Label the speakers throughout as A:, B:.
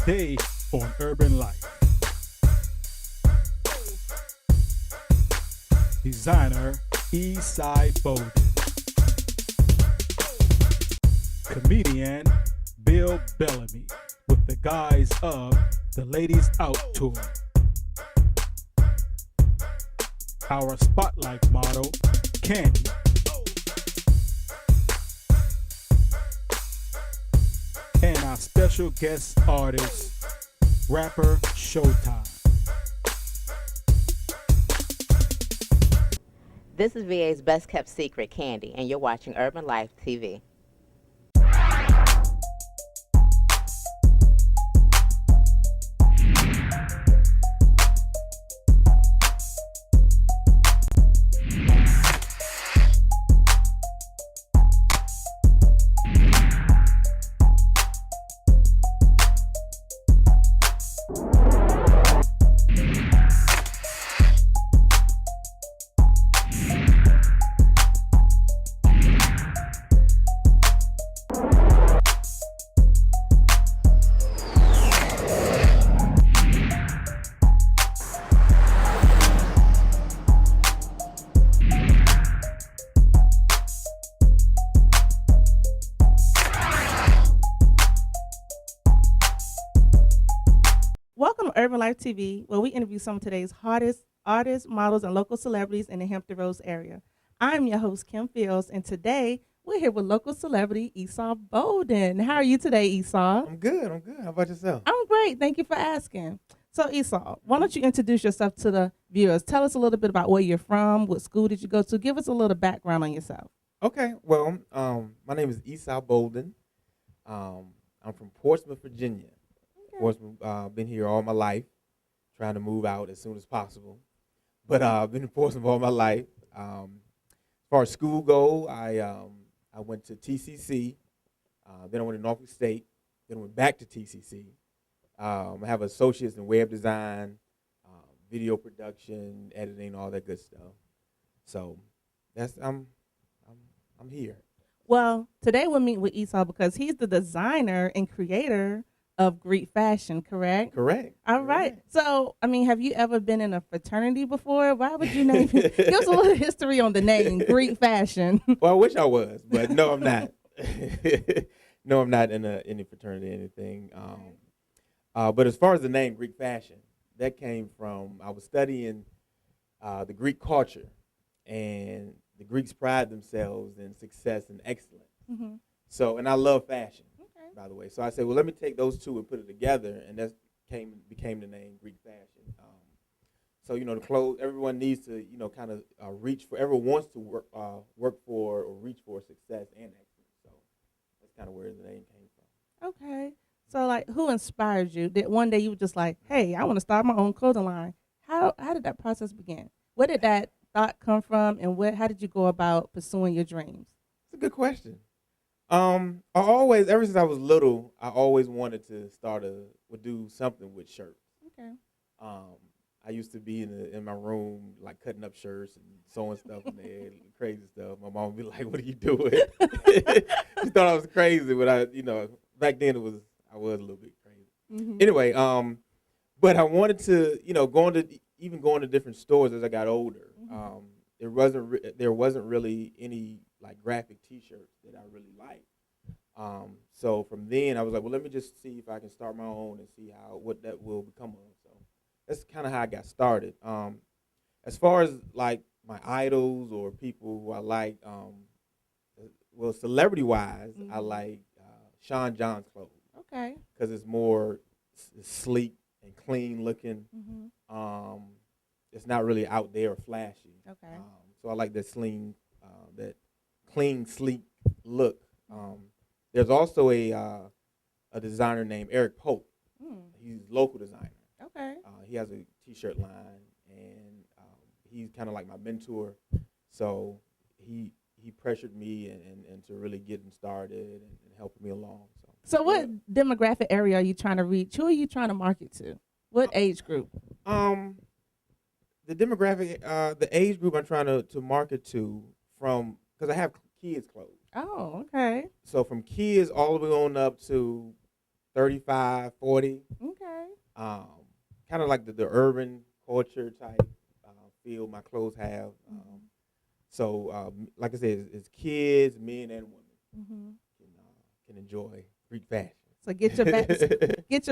A: Today on Urban Life, Designer Issa Bolden, comedian Bill Bellamy with the guys of the Ladies Out Tour, our spotlight model, Candi, and our special guest artist, rapper Showtime.
B: This is VA's best kept secret, Candi, and you're watching Urban Life TV.
C: Welcome to Urban Life TV, where we interview some of today's hottest artists, models, and local celebrities in the Hampton Roads area. I'm your host, Kim Fields, and today we're here with local celebrity Esau Bowden. How are you today, Esau?
D: I'm good. How about yourself?
C: I'm great. Thank you for asking. So, Esau, why don't you introduce yourself to the viewers? Tell us a little bit about where you're from, what school did you go to? Give us a little background on yourself.
D: Okay. Well, my name is Esau Bolden. I'm from Portsmouth, Virginia. Portsmouth, been here all my life, trying to move out as soon as possible. But I've been in Portsmouth all my life. As far as school go, I went to TCC. Then I went to Norfolk State. Then I went back to TCC. I have associates in web design, video production, editing, all that good stuff. So that's I'm here.
C: Well, today we'll meet with Esau because he's the designer and creator of Greek fashion, correct?
D: Correct.
C: All right. So, I mean, have you ever been in a fraternity before? Why would you name it? Give us a little history on the name, Greek fashion.
D: Well, I wish I was, but no, I'm not. No, I'm not in any fraternity or anything. But as far as the name Greek fashion, that came from, I was studying the Greek culture, and the Greeks pride themselves in success and excellence.
C: Mm-hmm.
D: So, and I love fashion, by the way. So I said, well, let me take those two and put it together, and that became the name Greek fashion. So, the clothes, everyone needs to, kind of reach for, everyone wants to work for or reach for success and excellence. So that's kind of where the name came from.
C: Okay. So, like, who inspired you? Did one day you were just like, hey, I want to start my own clothing line? How did that process begin? Where did that thought come from, and how did you go about pursuing your dreams?
D: It's a good question. Ever since I was little, I always wanted to do something with shirts.
C: Okay.
D: I used to be in my room, like cutting up shirts and sewing stuff in there, crazy stuff. My mom would be like, "What are you doing?" She thought I was crazy, but back then I was a little bit crazy.
C: Mm-hmm.
D: Anyway, but I wanted to, going to different stores as I got older.
C: Mm-hmm.
D: There wasn't really any like graphic T-shirts that I really liked. So from then I was like, well, let me just see if I can start my own and see what that will become of. So that's kind of how I got started. As far as like my idols or people who I like, well, celebrity wise,
C: Mm-hmm.
D: I like Sean John's clothes.
C: Okay.
D: Because it's more sleek and clean looking.
C: Mm-hmm.
D: It's not really out there or flashy.
C: Okay.
D: So I like that that clean, sleek look. There's also a designer named Eric Pope. He's a local designer.
C: Okay.
D: He has a T-shirt line, and he's kind of like my mentor. So he pressured me and to really get him started and helping me along.
C: So what demographic area are you trying to reach? Who are you trying to market to? What age group?
D: The demographic, the age group I'm trying to market to because I have kids clothes.
C: Oh, okay.
D: So from kids all the way on up to 35, 40.
C: Okay.
D: Kind of like the urban culture type feel my clothes have. So, like I said, it's kids, men, and women can enjoy Greek fashion.
C: So get your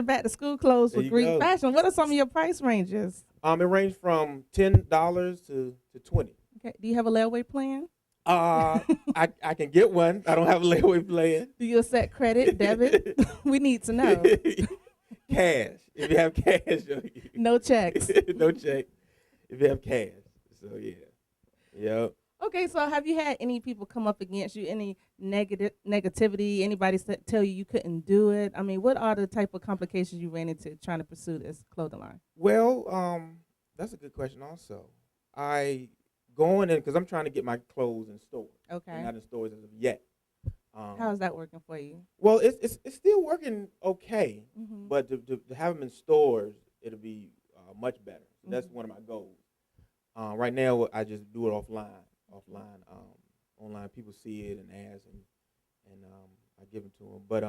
C: back to school clothes
D: There
C: with
D: you
C: Greek
D: go.
C: fashion. What are some of your price ranges?
D: It ranged from $10 to $20.
C: Okay. Do you have a layaway plan?
D: I can get one. I don't have a layaway plan.
C: Do you accept credit, debit? We need to know.
D: Cash. If you have cash,
C: No checks.
D: no check. If you have cash, so yeah, yep.
C: Okay, so have you had any people come up against you? Any negativity? Anybody tell you couldn't do it? I mean, what are the type of complications you ran into trying to pursue this clothing line?
D: Well, that's a good question. Also, I going in because I'm trying to get my clothes in stores.
C: Okay.
D: They're not in stores as of yet.
C: How is that working for you?
D: Well, it's still working okay,
C: Mm-hmm.
D: but to have them in stores, it'll be much better. So that's one of my goals. Right now, I just do it offline. Online, people see it and ask, and I give them to them. But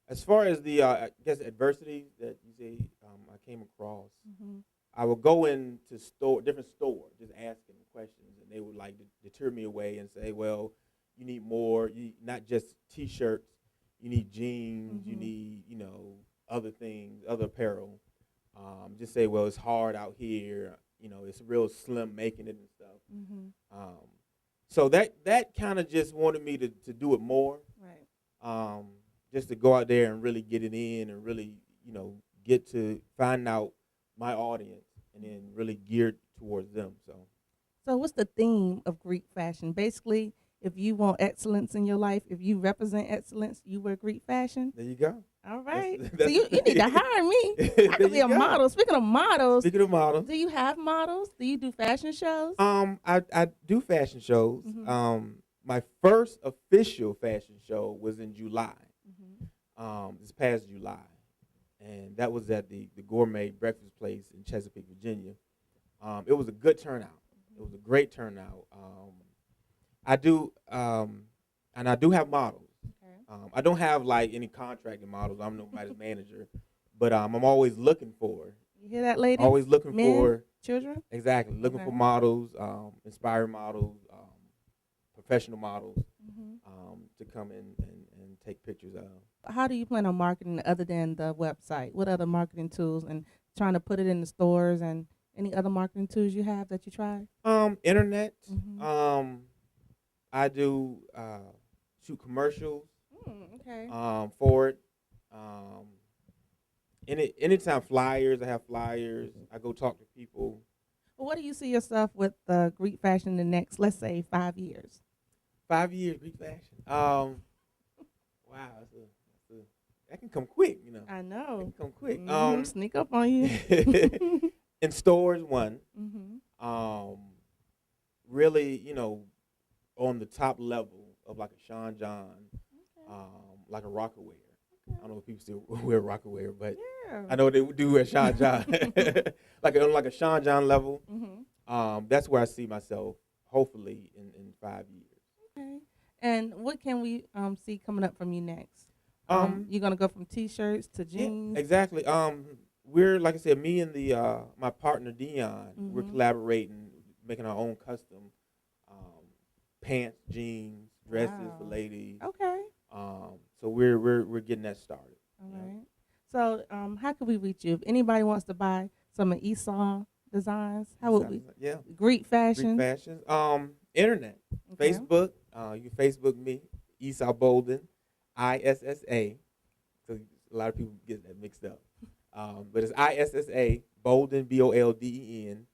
D: as far as the I guess adversity that you say I came across, I would go into different stores, just asking questions, and they would like deter me away and say, "Well, you need more. You not just T-shirts. You need jeans. You need other things, other apparel. Just say, well, it's hard out here. It's real slim making it and stuff." So that kind of just wanted me to do it more.
C: Right.
D: Just to go out there and really get it in and really, get to find out my audience and then really geared towards them.
C: So what's the theme of Greek fashion? Basically, if you want excellence in your life, if you represent excellence, you wear Greek fashion.
D: There you go.
C: All right.
D: That's
C: So you need to hire me. I
D: There
C: could be
D: you
C: a
D: go.
C: model. Speaking of models,
D: Do
C: you have models? Do you do fashion shows?
D: I do fashion shows. My first official fashion show was in July. This past July, and that was at the Gourmet Breakfast Place in Chesapeake, Virginia. It was a good turnout. It was a great turnout. I do have models.
C: Okay.
D: I don't have like any contracted models. I'm nobody's manager, but I'm always looking for.
C: You hear that, lady?
D: Always looking
C: Men,
D: for.
C: children?
D: Exactly, looking
C: Okay.
D: for models, inspiring models, professional models to come in and take pictures of.
C: How do you plan on marketing other than the website? What other marketing tools and trying to put it in the stores and any other marketing tools you have that you tried?
D: Internet. I do shoot commercials
C: Okay.
D: for it. Anytime flyers, I have flyers. I go talk to people.
C: Well, what do you see yourself with Greek fashion in the next, let's say, 5 years?
D: 5 years Greek fashion. Wow, that can come quick,
C: I
D: It
C: know.
D: can come quick.
C: Sneak up on you.
D: In stores, one.
C: Mm-hmm.
D: Really, on the top level of like a Sean John, like a Rockaware. I don't know if people still wear Rockaware, but
C: Yeah.
D: I know they do wear Sean John. like on a Sean John level. That's where I see myself, hopefully, in 5 years.
C: Okay. And what can we see coming up from you next? You're gonna go from T-shirts to jeans.
D: Yeah, exactly. We're like I said, me and my partner Dion, we're collaborating, making our own custom pants, jeans, dresses for ladies.
C: Okay.
D: So we're getting that started.
C: All right. So how can we reach you if anybody wants to buy some of Esau designs? How would we?
D: Yeah.
C: Greek fashion.
D: Greek fashions. Internet.
C: Okay.
D: Facebook. You can Facebook me, Esau Bolden, ISSA. So a lot of people get that mixed up. But it's ISSA Bolden, Bolden.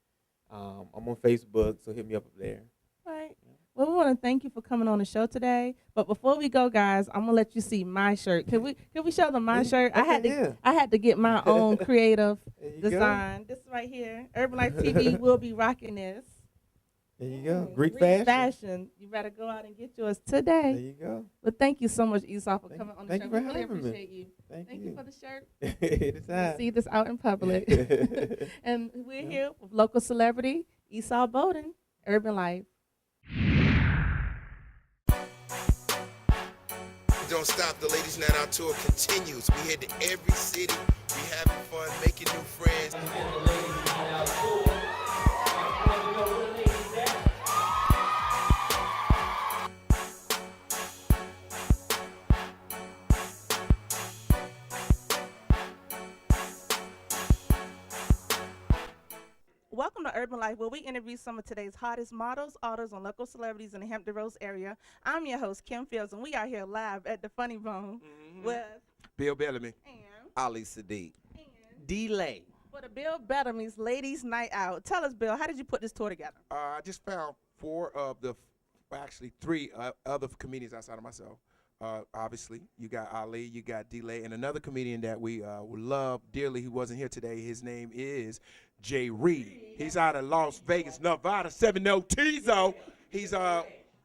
D: I'm on Facebook, so hit me up there.
C: All right. Well, we want to thank you for coming on the show today. But before we go, guys, I'm gonna let you see my shirt. Can we show them my shirt? I had to get my own creative design. This right here, Urban Life TV will be rocking this.
D: There you go. Greek fashion.
C: You better go out and get yours today.
D: There you go.
C: But thank you so much, Esau, for coming on the
D: thank
C: show.
D: you for
C: We really
D: having me.
C: appreciate you.
D: Thank
C: you for the shirt.
D: Anytime.
C: See this out in public. And we're here with local celebrity Esau Bowden, Urban Life.
E: don't stop. The Ladies Night Out tour continues. We head to every city. We having fun, making new friends.
C: Welcome to Urban Life, where we interview some of today's hottest models, authors, and local celebrities in the Hampton Roads area. I'm your host, Kim Fields, and we are here live at the Funny Bone with
F: Bill Bellamy.
C: and
G: Ali Sadiq.
F: Delay.
C: for the Bill Bellamy's Ladies Night Out. Tell us, Bill, how did you put this tour together?
F: I just found three other comedians outside of myself. Obviously, you got Ali, you got Delay, and another comedian that we love dearly who wasn't here today. His name is Jay Reed. He's out of Las Vegas, Nevada, 7-0-Tizo. He's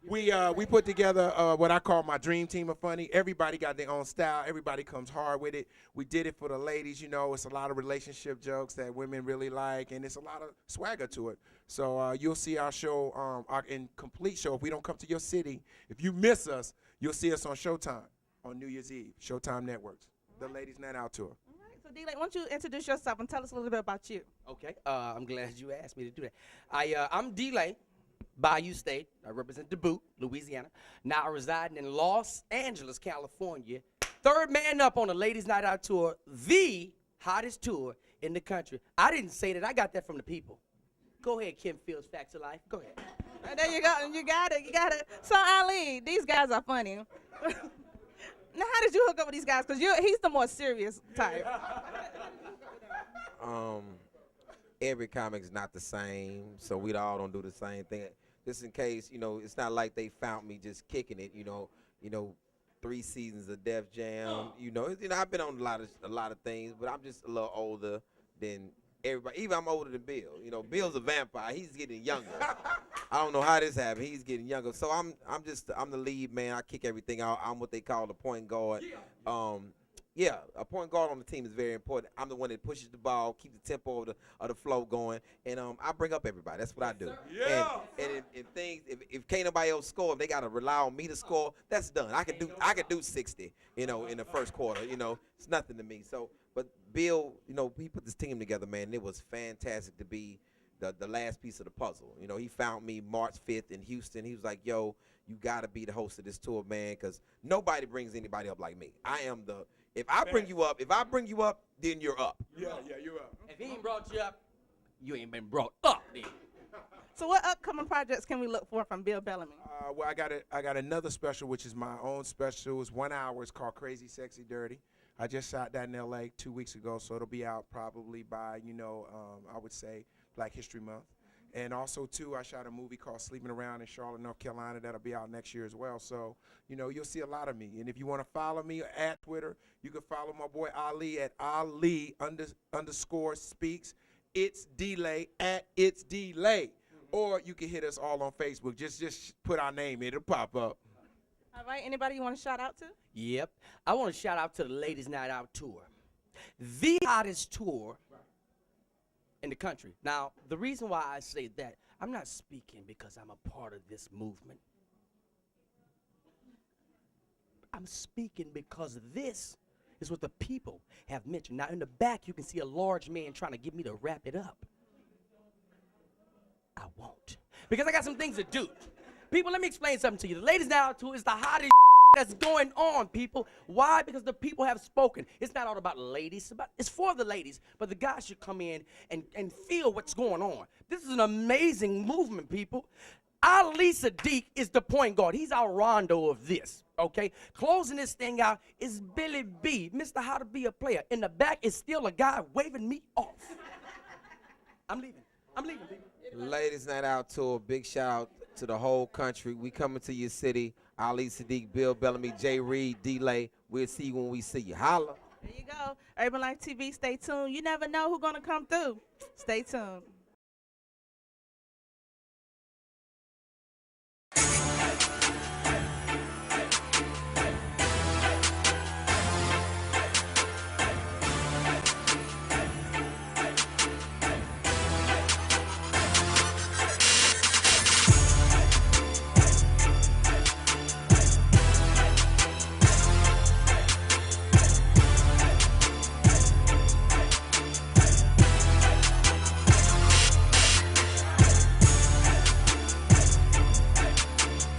F: we put together what I call my dream team of funny. Everybody got their own style. Everybody comes hard with it. We did it for the ladies. You know, it's a lot of relationship jokes that women really like, and it's a lot of swagger to it. So you'll see our show, our incomplete show. If we don't come to your city, if you miss us, you'll see us on Showtime on New Year's Eve, Showtime Networks, the Ladies Night Out Tour.
C: All right, so D-Lay, why don't you introduce yourself and tell us a little bit about you?
H: Okay, I'm glad you asked me to do that. I'm Delay, Bayou State. I represent Dubuque, Louisiana. Now I reside in Los Angeles, California. Third man up on the Ladies Night Out Tour, the hottest tour in the country. I didn't say that. I got that from the people. Go ahead, Kim Fields, Facts of Life. Go ahead.
C: There you go. You got it. So, Ali, these guys are funny. Now, how did you hook up with these guys? Because he's the more serious type.
G: Every comic's not the same, so we all don't do the same thing. Just in case, it's not like they found me just kicking it. 3 seasons of Def Jam. I've been on a lot of things, but I'm just a little older than everybody. Even I'm older than Bill. Bill's a vampire. He's getting younger. I don't know how this happened. He's getting younger. So I'm the lead man. I kick everything out. I'm what they call the point guard. A point guard on the team is very important. I'm the one that pushes the ball, keep the tempo of the flow going, and I bring up everybody. That's what I do. Yeah. And if can't nobody else score, if they gotta rely on me to score, that's done. I can do 60, in the first quarter. It's nothing to me. So, but Bill, he put this team together, man. And it was fantastic to be the last piece of the puzzle. He found me March 5th in Houston. He was like, "Yo, you gotta be the host of this tour, man, because nobody brings anybody up like me. I am the." If I bring you up, then you're up.
F: Yeah, you're up.
H: If he ain't brought you up, you ain't been brought up then.
C: So what upcoming projects can we look for from Bill Bellamy?
F: Well, I got another special, which is my own special. It's 1 hour. It's called Crazy, Sexy, Dirty. I just shot that in L.A. 2 weeks ago, so it'll be out probably by, I would say Black History Month. And also, too, I shot a movie called Sleeping Around in Charlotte, North Carolina. That'll be out next year as well. So, you'll see a lot of me. And if you want to follow me at Twitter, you can follow my boy Ali at Ali_speaks. It's Delay at It's Delay. Or you can hit us all on Facebook. Just put our name in. It'll pop up.
C: All right, anybody you want to shout out to?
H: Yep. I want to shout out to the Ladies Night Out Tour. The hottest tour in the country. Now, the reason why I say that, I'm not speaking because I'm a part of this movement. I'm speaking because this is what the people have mentioned. Now, in the back, you can see a large man trying to get me to wrap it up. I won't, because I got some things to do. People, let me explain something to you. The Ladies Night Out Tour is the hottest that's going on, people. Why? Because the people have spoken. It's not all about ladies. It's for the ladies, but the guys should come in and feel what's going on. This is an amazing movement, people. Ali Sadiq is the point guard. He's our Rondo of this, okay? Closing this thing out is Billy B, Mr. How to Be a Player. In the back is still a guy waving me off. I'm leaving, people.
G: Ladies Night Out Tour, big shout out to the whole country. We coming to your city. Ali Sadiq, Bill Bellamy, Jay Reed, Delay. We'll see you when we see you. Holla.
C: There you go. Urban Life TV, stay tuned. You never know who's going to come through. Stay tuned.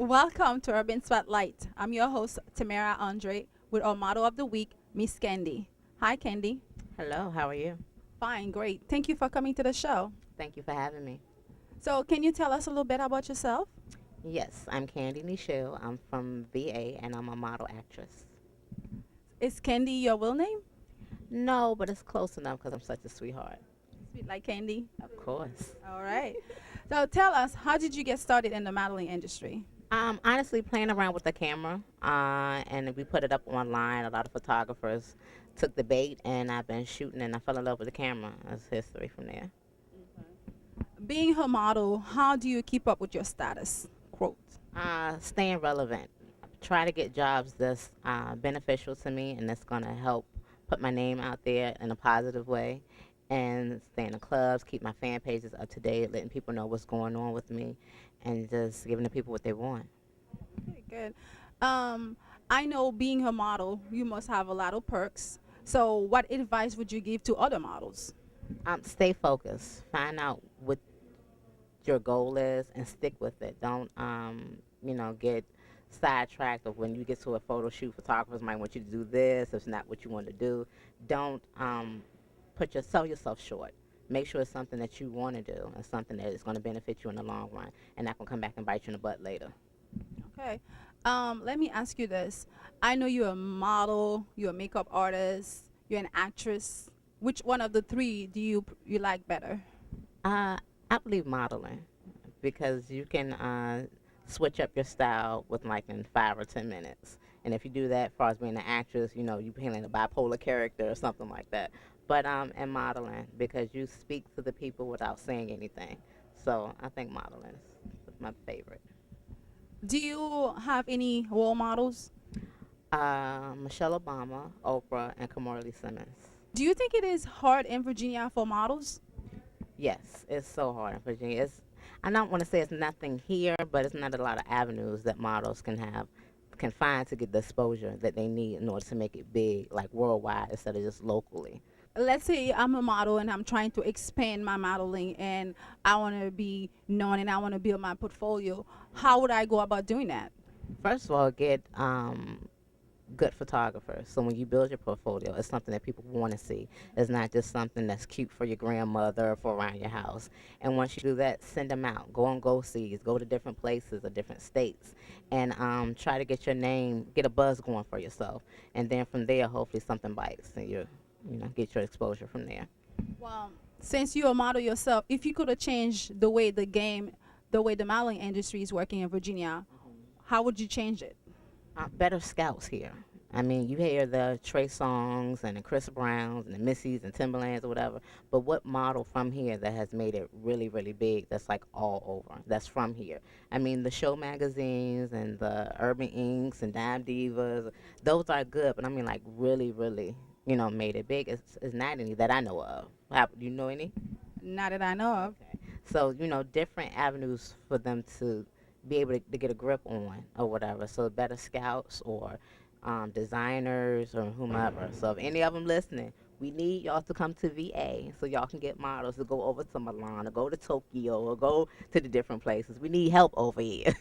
I: Welcome to Urban Spotlight. I'm your host, Tamara Andre, with our model of the week, Miss Candi. Hi, Candi.
B: Hello, how are you?
I: Fine, great. Thank you for coming to the show.
B: Thank you for having me.
I: So, can you tell us a little bit about yourself?
B: Yes, I'm Candi Nichelle. I'm from VA and I'm a model actress.
I: Is Candi your real name?
B: No, but it's close enough because I'm such a sweetheart.
I: Sweet like Candi.
B: Of course.
I: All right. So, tell us, how did you get started in the modeling industry?
B: Honestly, playing around with the camera, and we put it up online. A lot of photographers took the bait, and I've been shooting, and I fell in love with the camera. That's history from there.
I: Being a model, how do you keep up with your status? Quote.
B: Staying relevant. Try to get jobs that's beneficial to me, and that's going to help put my name out there in a positive way. And stay in the clubs, keep my fan pages up to date, letting people know what's going on with me, and just giving the people what they want.
I: Okay, good. I know being a model, you must have a lot of perks. So what advice would you give to other models?
B: Stay focused. Find out what your goal is and stick with it. Don't, get sidetracked of when you get to a photo shoot. Photographers might want you to do this. If it's not what you want to do, don't sell yourself short. Make sure it's something that you want to do and something that is going to benefit you in the long run and not going to come back and bite you in the butt later.
I: Okay. Let me ask you this. I know you're a model, you're a makeup artist, you're an actress. Which one of the three do you like better?
B: I believe modeling because you can switch up your style with like in 5 or 10 minutes. And if you do that, as far as being an actress, you're playing a bipolar character or something like that. But and modeling because you speak to the people without saying anything. So I think modeling is my favorite.
I: Do you have any role models?
B: Michelle Obama, Oprah, and Kamora Simmons.
I: Do you think it is hard in Virginia for models?
B: Yes, it's so hard in Virginia. I don't want to say it's nothing here, but it's not a lot of avenues that models can find to get the exposure that they need in order to make it big, like worldwide instead of just locally.
I: Let's say I'm a model and I'm trying to expand my modeling and I want to be known and I want to build my portfolio. How would I go about doing that?
B: First of all, get good photographers. So when you build your portfolio, it's something that people want to see. It's not just something that's cute for your grandmother or for around your house. And once you do that, send them out. Go on go-sees. Go to different places or different states and try to get your name, get a buzz going for yourself. And then from there, hopefully something bites and you get your exposure from there.
I: Well, since you're a model yourself, if you could have changed the way the modeling industry is working in Virginia, how would you change it?
B: Better scouts here. I mean, you hear the Trey Songs and the Chris Browns and the Missies and Timberlands or whatever, but what model from here that has made it really, really big that's like all over, that's from here? I mean, the show magazines and the Urban Inks and Dime Divas, those are good, but I mean like really, really, made it big. It's not any that I know of. Do you know any?
I: Not that I know of.
B: Okay. So, different avenues for them to be able to get a grip on or whatever. So better scouts or designers or whomever. So if any of them listening, we need y'all to come to VA so y'all can get models to go over to Milan or go to Tokyo or go to the different places. We need help over here.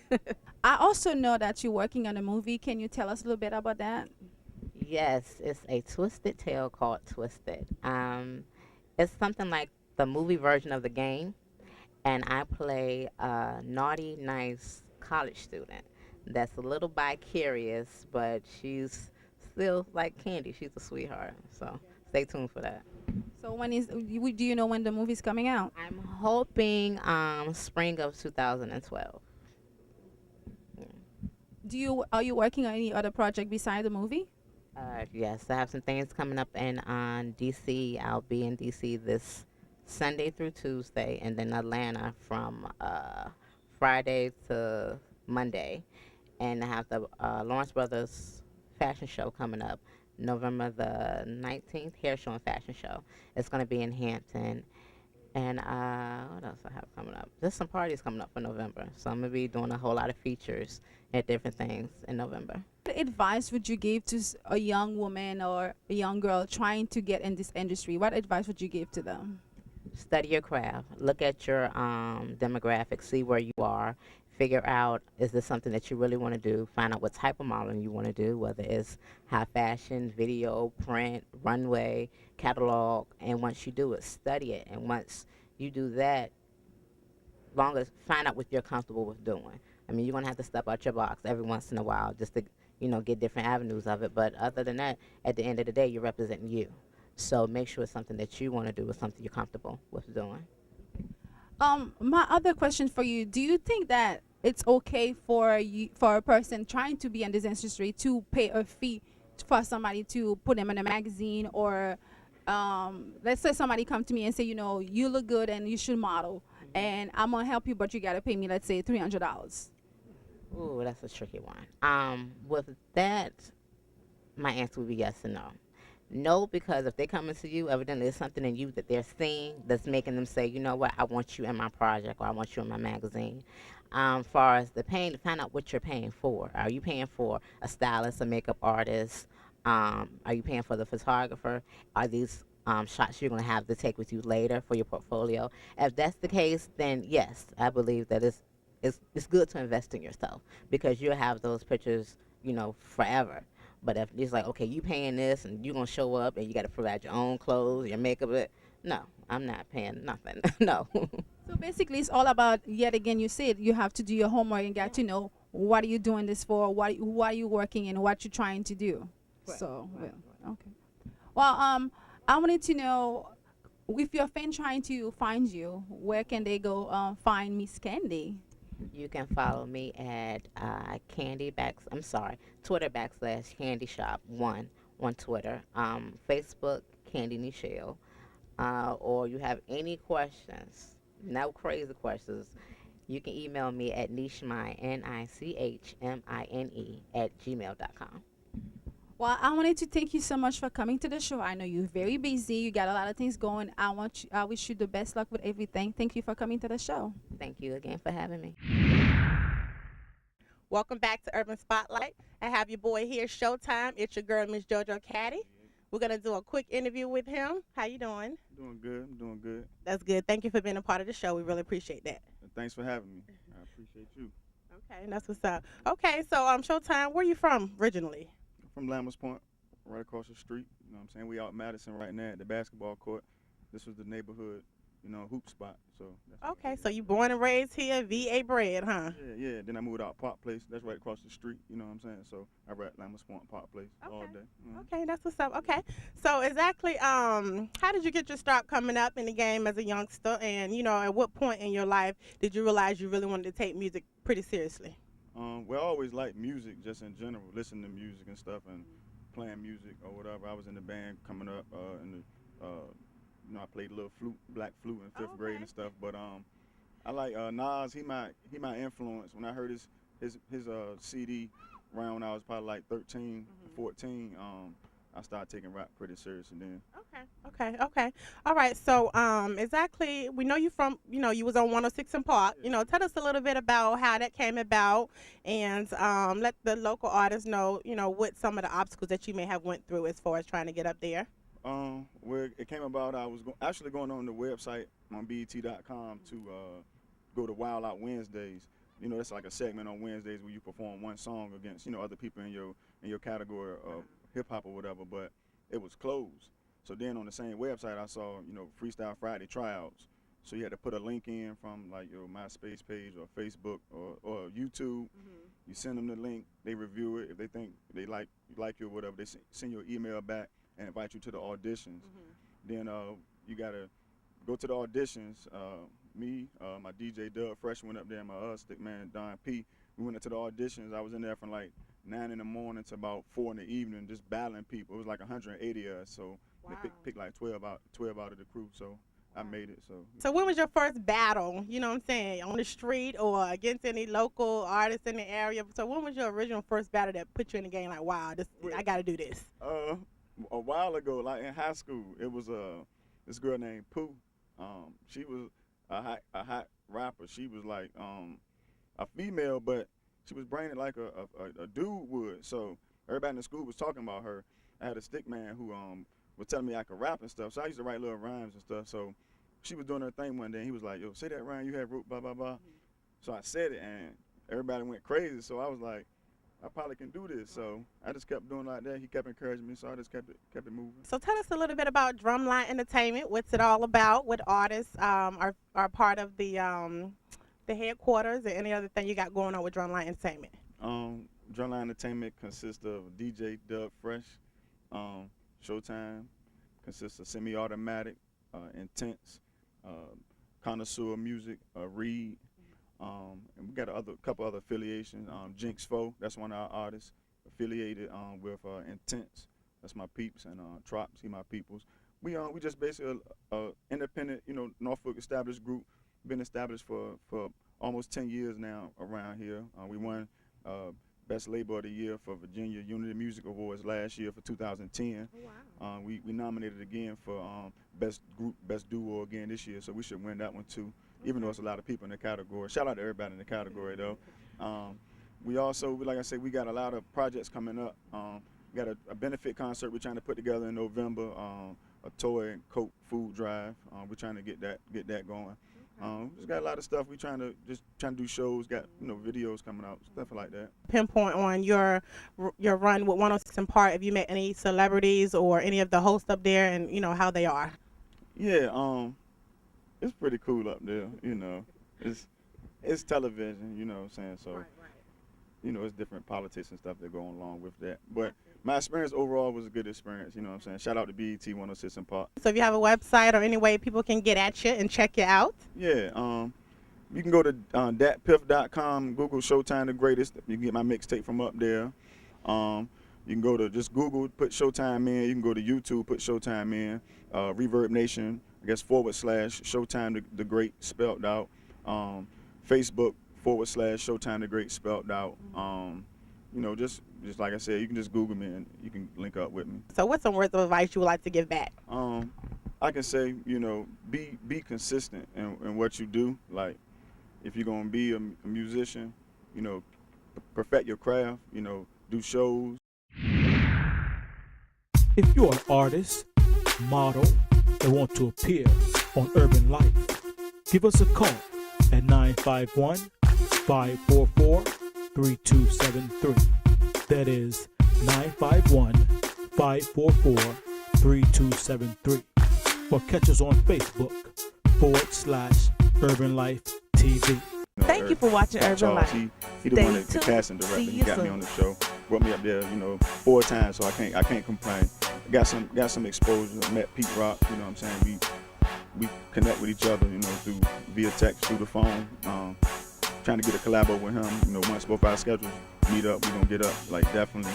I: I also know that you're working on a movie. Can you tell us a little bit about that?
B: Yes, it's a twisted tale called Twisted. It's something like the movie version of the game, and I play a naughty, nice college student that's a little vicarious, but she's still like Candi. She's a sweetheart, so stay tuned for that.
I: So do you know when the movie's coming out?
B: I'm hoping spring of 2012.
I: Are you working on any other project besides the movie?
B: Yes, I have some things coming up in D.C. I'll be in D.C. this Sunday through Tuesday, and then Atlanta from Friday to Monday. And I have the Lawrence Brothers fashion show coming up November the 19th, hair show and fashion show. It's going to be in Hampton. And what else I have coming up? There's some parties coming up for November. So I'm going to be doing a whole lot of features at different things in November.
I: What advice would you give to a young woman or a young girl trying to get in this industry? What advice would you give to them?
B: Study your craft. Look at your demographics. See where you are. figure out, is this something that you really want to do? Find out what type of modeling you want to do, whether it's high fashion, video, print, runway, catalog. And once you do it, study it. And once you do that, long as find out what you're comfortable with doing. I mean, you're going to have to step out your box every once in a while just to, get different avenues of it. But other than that, at the end of the day, you're representing you. So make sure it's something that you want to do or something you're comfortable with doing.
I: My other question for you: do you think that it's okay for a person trying to be in this industry to pay a fee for somebody to put them in a magazine, or let's say somebody come to me and say, you look good and you should model, and I'm gonna help you, but you gotta pay me, let's say, $300.
B: Ooh, that's a tricky one. With that, my answer would be yes and no. No, because if they come into you, evidently there's something in you that they're seeing that's making them say, you know what, I want you in my project, or I want you in my magazine. Far as the paying, to find out what you're paying for. Are you paying for a stylist, a makeup artist? Are you paying for the photographer? Are these shots you're going to have to take with you later for your portfolio? If that's the case, then yes, I believe that it's good to invest in yourself, because you'll have those pictures, forever. But if it's like, okay, you paying this and you're going to show up and you got to provide your own clothes, your makeup, no, I'm not paying nothing. No.
I: So basically, it's all about, yet again, you said you have to do your homework and get to know what are you doing this for, who are you working and what you're trying to do.
B: Right.
I: So, okay. Well, I wanted to know, if your fan trying to find you, where can they go find Miss Candi?
B: You can follow me at Twitter /Candi Shop 1 on Twitter. Facebook, Candi Nichelle. Or you have any questions, no crazy questions, you can email me at nichmine, NICHMINE @gmail.com.
I: Well, I wanted to thank you so much for coming to the show. I know you're very busy. You got a lot of things going. I wish you the best luck with everything. Thank you for coming to the show.
B: Thank you again for having me.
J: Welcome back to Urban Spotlight. I have your boy here, Showtime. It's your girl, Miss JoJo Caddy. We're going to do a quick interview with him. How you doing?
K: Doing good. I'm doing good.
J: That's good. Thank you for being a part of the show. We really appreciate that.
K: Thanks for having me. I appreciate you.
J: Okay, that's what's up. Okay, so Showtime, where you from originally?
K: I'm from Lammers Point, right across the street. You know what I'm saying? We out in Madison right now at the basketball court. This was the neighborhood, hoop spot. So that's
J: okay, so you born and raised here, VA bred, huh?
K: Yeah. Then I moved out Park Place. That's right across the street. You know what I'm saying? So I rap Lammers Point, Park Place all day. Mm-hmm.
J: Okay, that's what's up. Okay, so exactly, how did you get your start coming up in the game as a youngster? And at what point in your life did you realize you really wanted to take music pretty seriously?
K: Well, I always liked music, just in general, listening to music and stuff, and playing music or whatever. I was in the band coming up, I played a little black flute in fifth grade and stuff. But I like Nas. He my influence. When I heard his CD around when I was probably like 13, 14, I started taking rap pretty seriously then.
J: Okay. All right. So exactly, we know you from, you was on 106 in Park.
K: Yeah.
J: Tell us a little bit about how that came about, and let the local artists know, what some of the obstacles that you may have went through as far as trying to get up there.
K: Where it came about, I was actually going on the website on BET.com to go to Wild Out Wednesdays. That's like a segment on Wednesdays where you perform one song against, other people in your category of hip hop or whatever. But it was closed. So then on the same website, I saw, Freestyle Friday tryouts. So you had to put a link in from like your MySpace page or Facebook or YouTube. Mm-hmm. You send them the link, they review it. If they think they like you or whatever, they send you an email back and invite you to the auditions. Mm-hmm. Then you gotta go to the auditions. Me, my DJ Doug Fresh went up there, and my stick man Don P. We went into the auditions. I was in there from like 9 in the morning to about 4 in the evening, just battling people. It was like 180 of us, so wow. They picked like 12 out of the crew. So I made it. So
J: when was your first battle? You know what I'm saying, on the street or against any local artists in the area? So when was your original first battle that put you in the game? Like, wow, I got to do this.
K: A while ago, like in high school, it was this girl named Pooh. She was a hot rapper. She was like a female, but she was brainy like a dude would. So everybody in the school was talking about her. I had a stick man who was telling me I could rap and stuff. So I used to write little rhymes and stuff. So she was doing her thing one day, and he was like, "Yo, say that rhyme you had wrote, blah blah blah." Mm-hmm. So I said it, and everybody went crazy. So I was like, I probably can do this. So I just kept doing like that. He kept encouraging me, so I just kept it moving.
J: So tell us a little bit about Drumline Entertainment. What's it all about? What artists are part of the headquarters, and any other thing you got going on with Drumline Entertainment?
K: Drumline Entertainment consists of DJ Dub Fresh, Showtime, consists of Semi-Automatic, Intense, Connoisseur Music, Reed, and we got a couple other affiliations. Jinx Foe, that's one of our artists, affiliated with Intense. That's my peeps, and Trops, he my peoples. We just basically independent, Norfolk established group. Been established for almost 10 years now around here. We won Best Label of the Year for Virginia Unity Music Awards last year for 2010. Oh, wow. We nominated again for Best Group, Best Duo again this year, so we should win that one too, even though it's a lot of people in the category. Shout out to everybody in the category though. We also, like I said, we got a lot of projects coming up. We got a benefit concert we're trying to put together in November, a toy and coat food drive. We're trying to get that going. Just got a lot of stuff. We trying to do shows. Got videos coming out, stuff like that.
J: Pinpoint on your run with 106 in Park. Have you met any celebrities or any of the hosts up there, and how they are?
K: Yeah, it's pretty cool up there. It's television. You know what I'm saying? So, it's different politics and stuff that go along with that. But my experience overall was a good experience. You know what I'm saying? Shout out to BET 106 in Park.
J: So if you have a website or any way people can get at you and check you out?
K: Yeah, you can go to datpiff.com, Google Showtime the Greatest. You can get my mixtape from up there. You can go to just Google, put Showtime in. You can go to YouTube, put Showtime in. Reverb Nation, I guess / Showtime the Great spelled out. Facebook / Showtime the Great spelled out. Just like I said, you can just Google me and you can link up with me.
J: So what's some words of advice you would like to give back?
K: I can say, be consistent in what you do. Like, if you're going to be a musician, perfect your craft, do shows.
A: If you're an artist, model, and want to appear on Urban Life, give us a call at 951-544-3273. That is 951-544-3273. Or catch us on Facebook / Urban Life TV.
C: Thank you for watching Urban Life.
K: He the one that the casting director. He got me on the show. Brought me up there, 4 times, so I can't complain. Got some exposure. Met Pete Rock. You know what I'm saying? We connect with each other, through via text, through the phone. Trying to get a collabo with him. Once both our schedules meet up, we're gonna get up, like, definitely.